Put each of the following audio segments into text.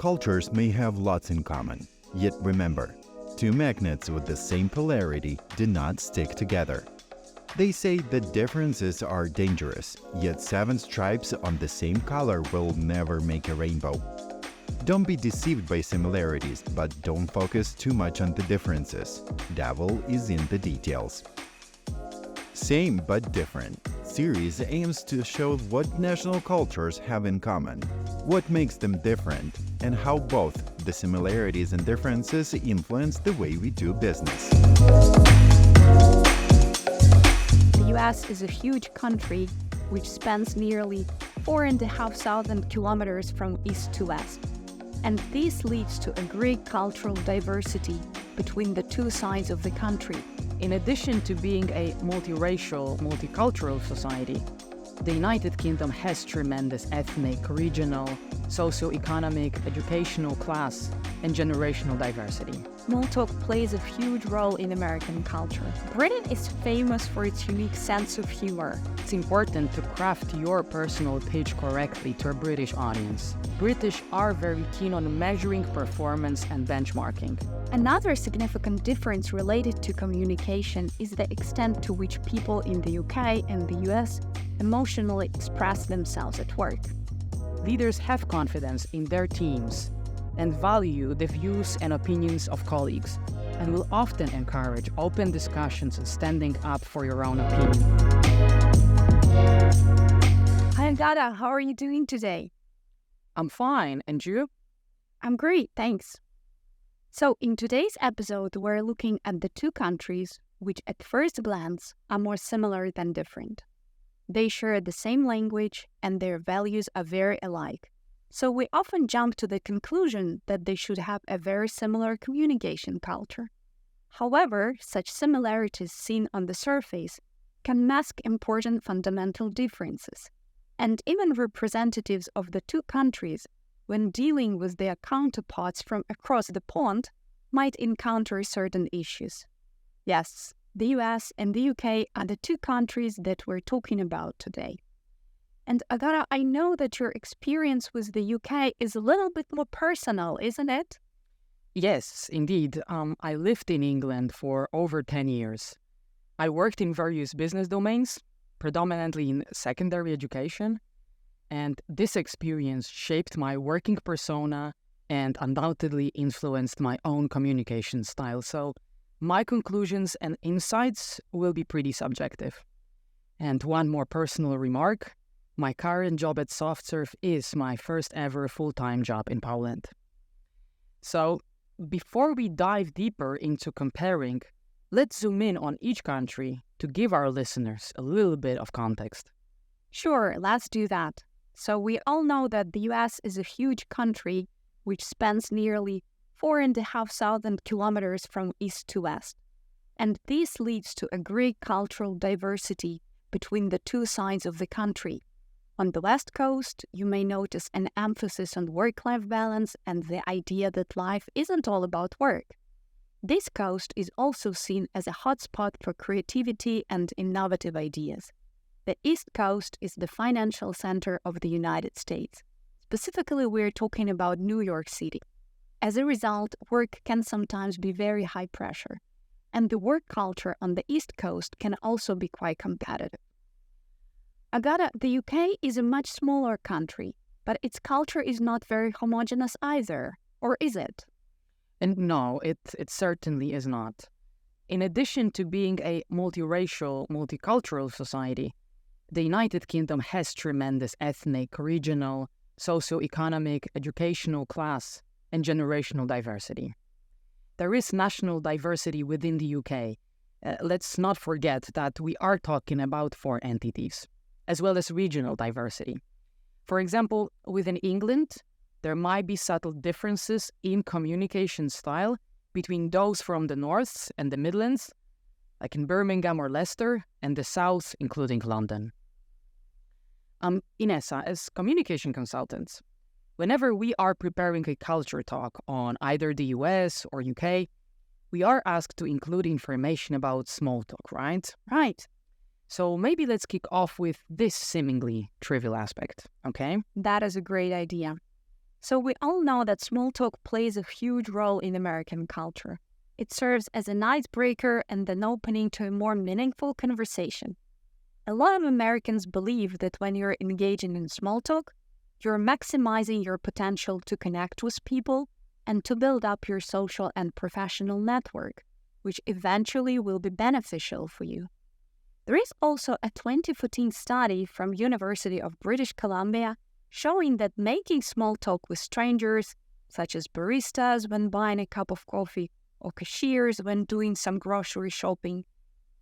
cultures may have lots in common. Yet remember, two magnets with the same polarity do not stick together. They say that differences are dangerous, yet 7 stripes on the same color will never make a rainbow. Don't be deceived by similarities, but don't focus too much on the differences. Devil is in the details. Same but different series aims to show what national cultures have in common, what makes them different, and how both the similarities and differences influence the way we do business. The US is a huge country which spans nearly 4,500 kilometers from east to west. And this leads to a great cultural diversity between the two sides of the country. In addition to being a multiracial, multicultural society, the United Kingdom has tremendous ethnic, regional, socio-economic, educational class, and generational diversity. Small talk plays a huge role in American culture. Britain is famous for its unique sense of humor. It's important to craft your personal pitch correctly to a British audience. British are very keen on measuring performance and benchmarking. Another significant difference related to communication is the extent to which people in the UK and the US emotionally express themselves at work. Leaders have confidence in their teams and value the views and opinions of colleagues, and will often encourage open discussions and standing up for your own opinion. Hi Agata, how are you doing today? I'm fine, and you? I'm great, thanks. So in today's episode, we're looking at the two countries which at first glance are more similar than different. They share the same language and their values are very alike. So we often jump to the conclusion that they should have a very similar communication culture. However, such similarities seen on the surface can mask important fundamental differences. And even representatives of the two countries, when dealing with their counterparts from across the pond, might encounter certain issues. Yes, the US and the UK are the two countries that we're talking about today. And Agata, I know that your experience with the UK is a little bit more personal, isn't it? Yes, indeed. I lived in England for over 10 years. I worked in various business domains, predominantly in secondary education, and this experience shaped my working persona and undoubtedly influenced my own communication style. So my conclusions and insights will be pretty subjective. And one more personal remark. My current job at SoftServe is my first ever full-time job in Poland. So, before we dive deeper into comparing, let's zoom in on each country to give our listeners a little bit of context. Sure, let's do that. So we all know that the US is a huge country which spans nearly 4,500 kilometers from east to west. And this leads to a great cultural diversity between the two sides of the country. On the West Coast, you may notice an emphasis on work-life balance and the idea that life isn't all about work. This coast is also seen as a hotspot for creativity and innovative ideas. The East Coast is the financial center of the United States. Specifically, we're talking about New York City. As a result, work can sometimes be very high pressure, and the work culture on the East Coast can also be quite competitive. Agata, the UK is a much smaller country, but its culture is not very homogeneous either, or is it? And no, it certainly is not. In addition to being a multiracial, multicultural society, the United Kingdom has tremendous ethnic, regional, socio-economic, educational class, and generational diversity. There is national diversity within the UK. Let's not forget that we are talking about 4 entities, as well as regional diversity. For example, within England, there might be subtle differences in communication style between those from the North and the Midlands, like in Birmingham or Leicester, and the South, including London. Inessa, as communication consultants, whenever we are preparing a culture talk on either the US or UK, we are asked to include information about small talk, right? Right. So maybe let's kick off with this seemingly trivial aspect, okay? That is a great idea. So we all know that small talk plays a huge role in American culture. It serves as an icebreaker and an opening to a more meaningful conversation. A lot of Americans believe that when you're engaging in small talk, you're maximizing your potential to connect with people and to build up your social and professional network, which eventually will be beneficial for you. There is also a 2014 study from University of British Columbia showing that making small talk with strangers, such as baristas when buying a cup of coffee or cashiers when doing some grocery shopping,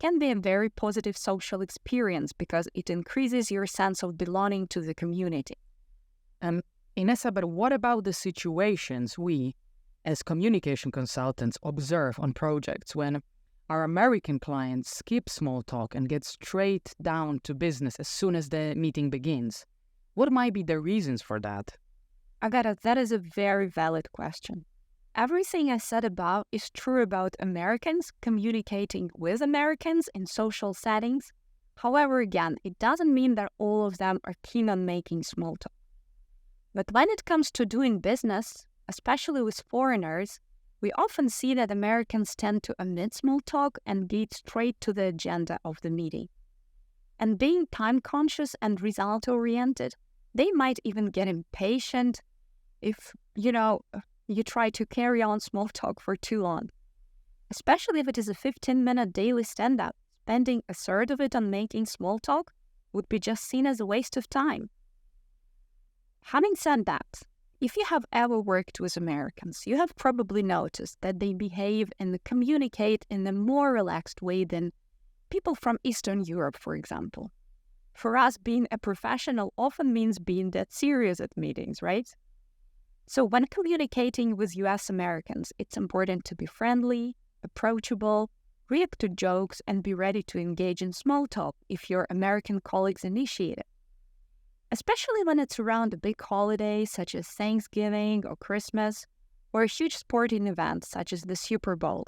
can be a very positive social experience because it increases your sense of belonging to the community. Inessa, but what about the situations we, as communication consultants, observe on projects when our American clients skip small talk and get straight down to business as soon as the meeting begins? What might be the reasons for that? Agata, that is a very valid question. Everything I said above is true about Americans communicating with Americans in social settings. However, again, it doesn't mean that all of them are keen on making small talk. But when it comes to doing business, especially with foreigners, we often see that Americans tend to omit small talk and get straight to the agenda of the meeting. And being time-conscious and result-oriented, they might even get impatient if, you try to carry on small talk for too long. Especially if it is a 15-minute daily stand-up, spending a third of it on making small talk would be just seen as a waste of time. Having said that, if you have ever worked with Americans, you have probably noticed that they behave and communicate in a more relaxed way than people from Eastern Europe, for example. For us, being a professional often means being that serious at meetings, right? So when communicating with US Americans, it's important to be friendly, approachable, react to jokes, and be ready to engage in small talk if your American colleagues initiate it. Especially when it's around a big holiday such as Thanksgiving or Christmas, or a huge sporting event such as the Super Bowl.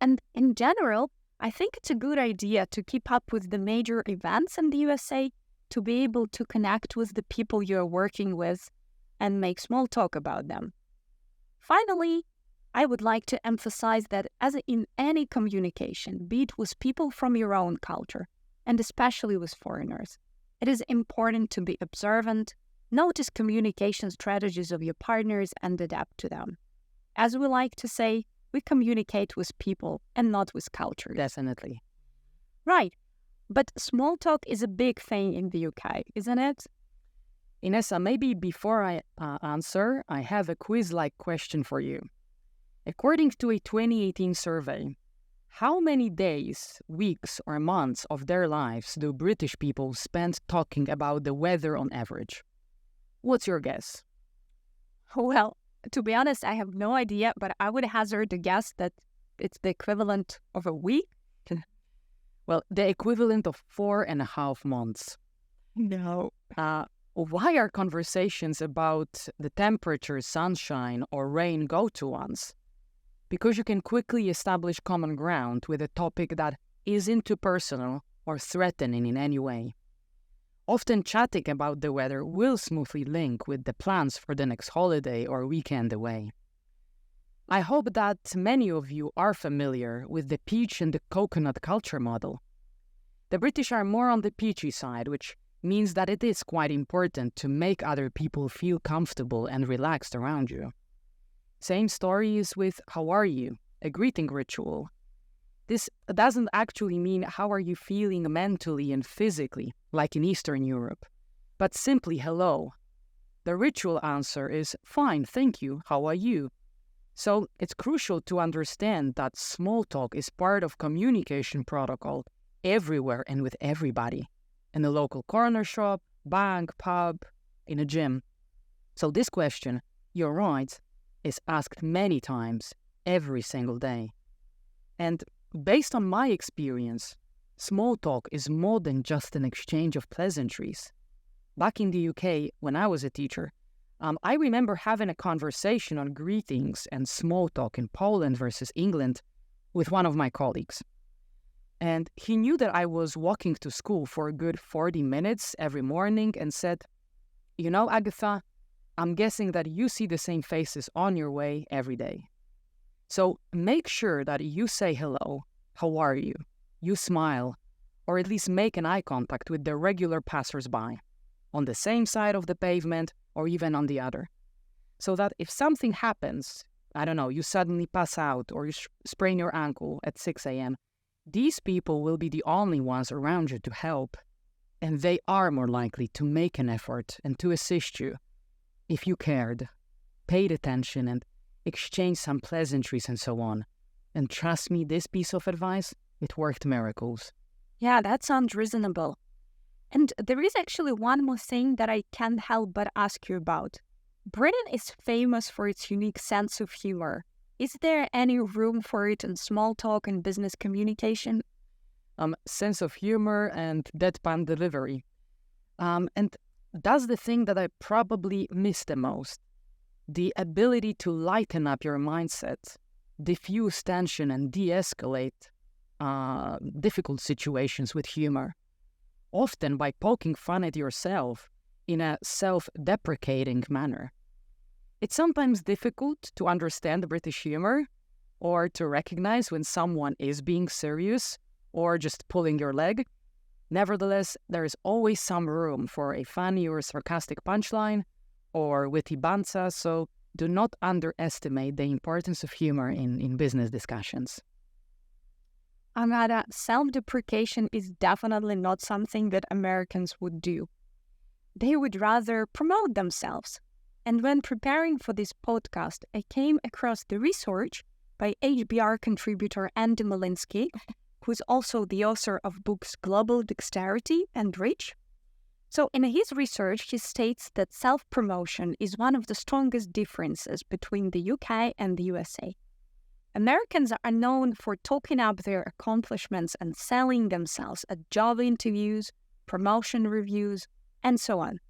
And in general, I think it's a good idea to keep up with the major events in the USA to be able to connect with the people you're working with and make small talk about them. Finally, I would like to emphasize that as in any communication, be it with people from your own culture, and especially with foreigners, it is important to be observant, notice communication strategies of your partners, and adapt to them. As we like to say, we communicate with people and not with cultures. Definitely. Right. But small talk is a big thing in the UK, isn't it? Inessa, maybe before I answer, I have a quiz-like question for you. According to a 2018 survey, how many days, weeks, or months of their lives do British people spend talking about the weather on average? What's your guess? Well, to be honest, I have no idea, but I would hazard a guess that it's the equivalent of a week. Well, the equivalent of 4.5 months. No. Why are conversations about the temperature, sunshine, or rain go-to ones? Because you can quickly establish common ground with a topic that isn't too personal or threatening in any way. Often chatting about the weather will smoothly link with the plans for the next holiday or weekend away. I hope that many of you are familiar with the peach and the coconut culture model. The British are more on the peachy side, which means that it is quite important to make other people feel comfortable and relaxed around you. Same story is with how are you, a greeting ritual. This doesn't actually mean how are you feeling mentally and physically, like in Eastern Europe, but simply hello. The ritual answer is fine, thank you, how are you? So it's crucial to understand that small talk is part of communication protocol everywhere and with everybody. In a local corner shop, bank, pub, in a gym. So this question, you're right, is asked many times, every single day. And based on my experience, small talk is more than just an exchange of pleasantries. Back in the UK, when I was a teacher, I remember having a conversation on greetings and small talk in Poland versus England with one of my colleagues. And he knew that I was walking to school for a good 40 minutes every morning and said, you know, Agata, I'm guessing that you see the same faces on your way every day. So make sure that you say hello, how are you? You smile, or at least make an eye contact with the regular passersby, on the same side of the pavement or even on the other. So that if something happens, I don't know, you suddenly pass out or you sprain your ankle at 6 a.m., these people will be the only ones around you to help, and they are more likely to make an effort and to assist you if you cared, paid attention, and exchanged some pleasantries and so on. And trust me, this piece of advice, it worked miracles. Yeah, that sounds reasonable. And there is actually one more thing that I can't help but ask you about. Britain is famous for its unique sense of humor. Is there any room for it in small talk and business communication? Sense of humor and deadpan delivery. And that's the thing that I probably miss the most. The ability to lighten up your mindset, diffuse tension, and de-escalate difficult situations with humor, often by poking fun at yourself in a self-deprecating manner. It's sometimes difficult to understand the British humor or to recognize when someone is being serious or just pulling your leg. Nevertheless, there is always some room for a funny or sarcastic punchline or witty banter, so do not underestimate the importance of humor in business discussions. Agata, self-deprecation is definitely not something that Americans would do. They would rather promote themselves. And when preparing for this podcast, I came across the research by HBR contributor Andy Malinsky, who's also the author of books Global Dexterity and Reach. So in his research, he states that self-promotion is one of the strongest differences between the UK and the USA. Americans are known for talking up their accomplishments and selling themselves at job interviews, promotion reviews, and so on.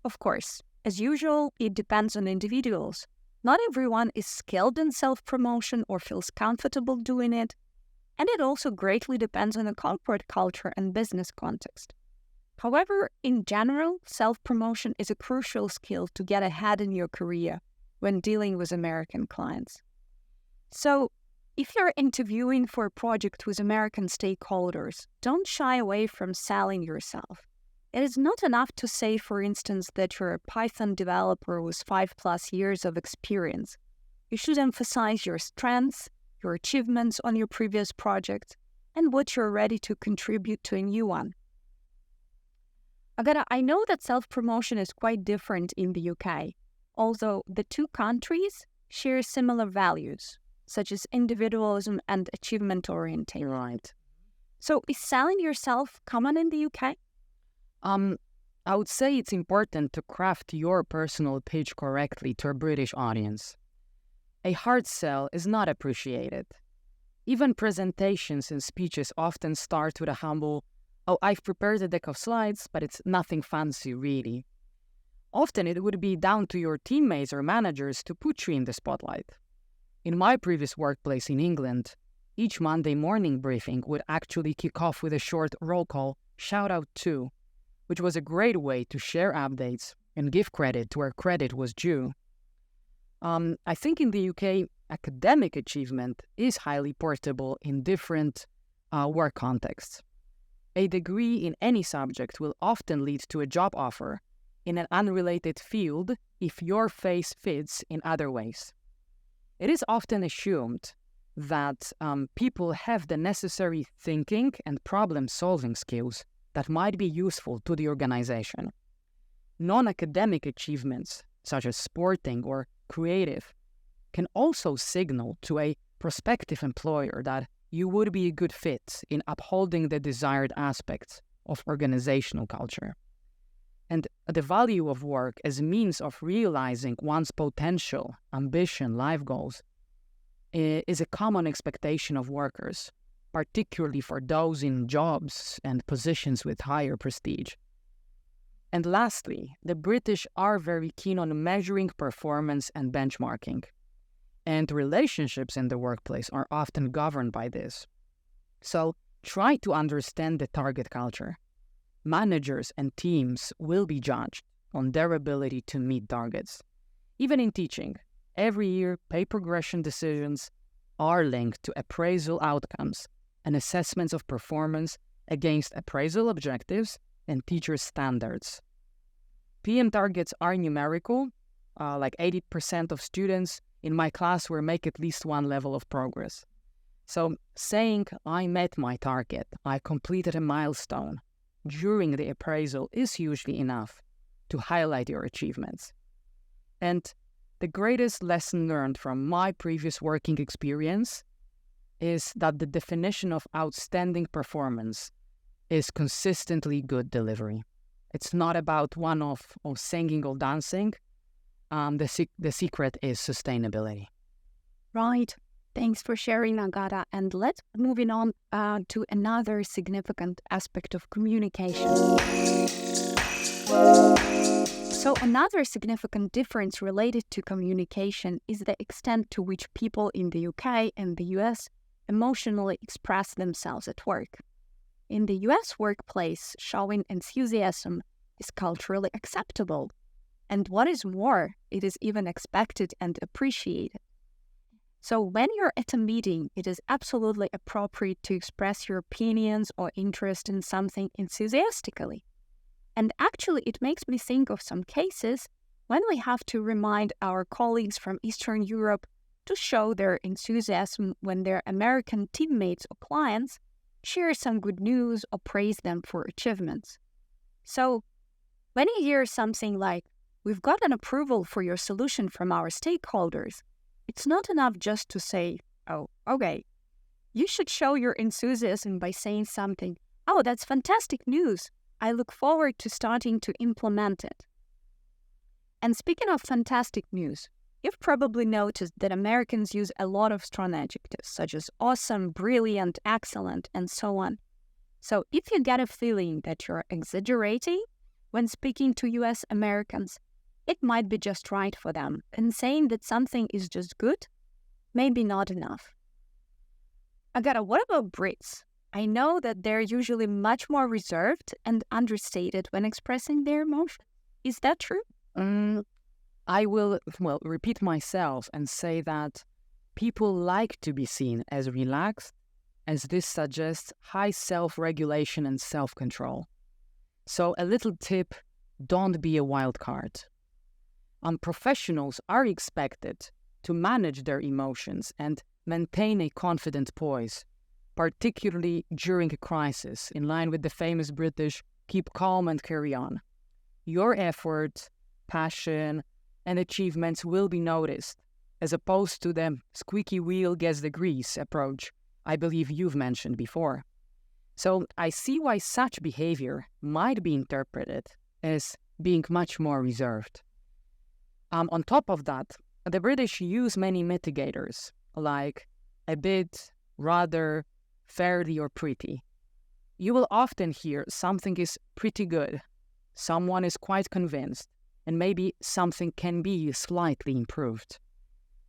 Of course, as usual, it depends on individuals. Not everyone is skilled in self-promotion or feels comfortable doing it, and it also greatly depends on the corporate culture and business context. However, in general, self-promotion is a crucial skill to get ahead in your career when dealing with American clients. So, if you're interviewing for a project with American stakeholders, don't shy away from selling yourself. It is not enough to say, for instance, that you're a Python developer with 5+ years of experience. You should emphasize your strengths, your achievements on your previous project, and what you're ready to contribute to a new one. Agata, I know that self-promotion is quite different in the UK, although the two countries share similar values, such as individualism and achievement orientation. Right. So is selling yourself common in the UK? I would say it's important to craft your personal pitch correctly to a British audience. A hard sell is not appreciated. Even presentations and speeches often start with a humble, "Oh, I've prepared a deck of slides, but it's nothing fancy, really." Often it would be down to your teammates or managers to put you in the spotlight. In my previous workplace in England, each Monday morning briefing would actually kick off with a short roll call, "Shout out to," which was a great way to share updates and give credit to where credit was due. I think in the UK, academic achievement is highly portable in different work contexts. A degree in any subject will often lead to a job offer in an unrelated field if your face fits in other ways. It is often assumed that people have the necessary thinking and problem-solving skills that might be useful to the organization. Non-academic achievements, such as sporting or creative, can also signal to a prospective employer that you would be a good fit in upholding the desired aspects of organizational culture. And the value of work as a means of realizing one's potential, ambition, life goals is a common expectation of workers, particularly for those in jobs and positions with higher prestige. And lastly, the British are very keen on measuring performance and benchmarking. And relationships in the workplace are often governed by this. So try to understand the target culture. Managers and teams will be judged on their ability to meet targets. Even in teaching, every year pay progression decisions are linked to appraisal outcomes and assessments of performance against appraisal objectives and teacher standards. PM targets are numerical, like 80% of students in my class will make at least one level of progress. So saying I met my target, I completed a milestone during the appraisal is usually enough to highlight your achievements. And the greatest lesson learned from my previous working experience is that the definition of outstanding performance is consistently good delivery. It's not about one-off or singing or dancing. The secret is sustainability. Right. Thanks for sharing, Agata. And let's moving on to another significant aspect of communication. So another significant difference related to communication is the extent to which people in the UK and the US emotionally express themselves at work. In the US workplace, showing enthusiasm is culturally acceptable. And what is more, it is even expected and appreciated. So when you're at a meeting, it is absolutely appropriate to express your opinions or interest in something enthusiastically. And actually, it makes me think of some cases when we have to remind our colleagues from Eastern Europe to show their enthusiasm when their American teammates or clients share some good news or praise them for achievements. So when you hear something like, "We've got an approval for your solution from our stakeholders," it's not enough just to say, "Oh, okay." You should show your enthusiasm by saying something, "Oh, that's fantastic news. I look forward to starting to implement it." And speaking of fantastic news, you've probably noticed that Americans use a lot of strong adjectives such as awesome, brilliant, excellent, and so on. So if you get a feeling that you're exaggerating when speaking to US Americans, it might be just right for them, and saying that something is just good may be not enough. Agata, what about Brits? I know that they're usually much more reserved and understated when expressing their emotions. Is that true? I will, repeat myself and say that people like to be seen as relaxed, as this suggests high self-regulation and self-control. So a little tip, don't be a wild card. Professionals are expected to manage their emotions and maintain a confident poise, particularly during a crisis, in line with the famous British "keep calm and carry on." Your effort, passion, and achievements will be noticed, as opposed to the squeaky wheel gets the grease approach I believe you've mentioned before. So I see why such behavior might be interpreted as being much more reserved. On top of that, the British use many mitigators, like a bit, rather, fairly, or pretty. You will often hear something is pretty good, someone is quite convinced, and maybe something can be slightly improved.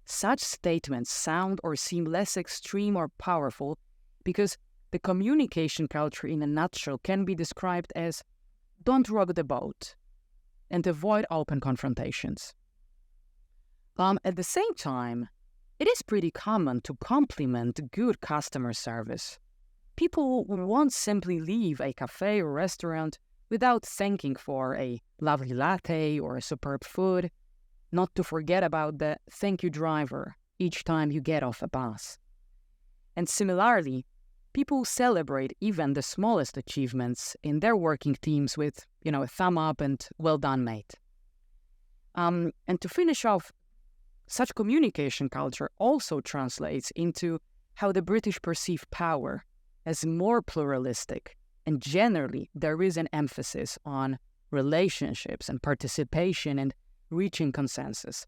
Such statements sound or seem less extreme or powerful because the communication culture in a nutshell can be described as don't rock the boat and avoid open confrontations. At the same time, it is pretty common to compliment good customer service. People won't simply leave a cafe or restaurant without thanking for a lovely latte or a superb food, not to forget about the thank you driver each time you get off a bus. And similarly, people celebrate even the smallest achievements in their working teams with, a thumb up and well done, mate. And to finish off, such communication culture also translates into how the British perceive power as more pluralistic, and generally there is an emphasis on relationships and participation and reaching consensus.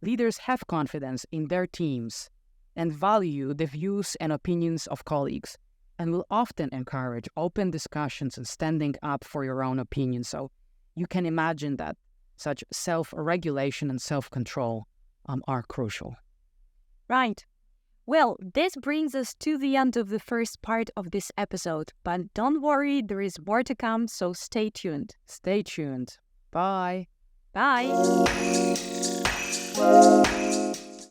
Leaders have confidence in their teams and value the views and opinions of colleagues, and will often encourage open discussions and standing up for your own opinion. So you can imagine that such self-regulation and self-control are crucial. Right. Well, this brings us to the end of the first part of this episode. But don't worry, there is more to come, so stay tuned. Stay tuned. Bye. Bye.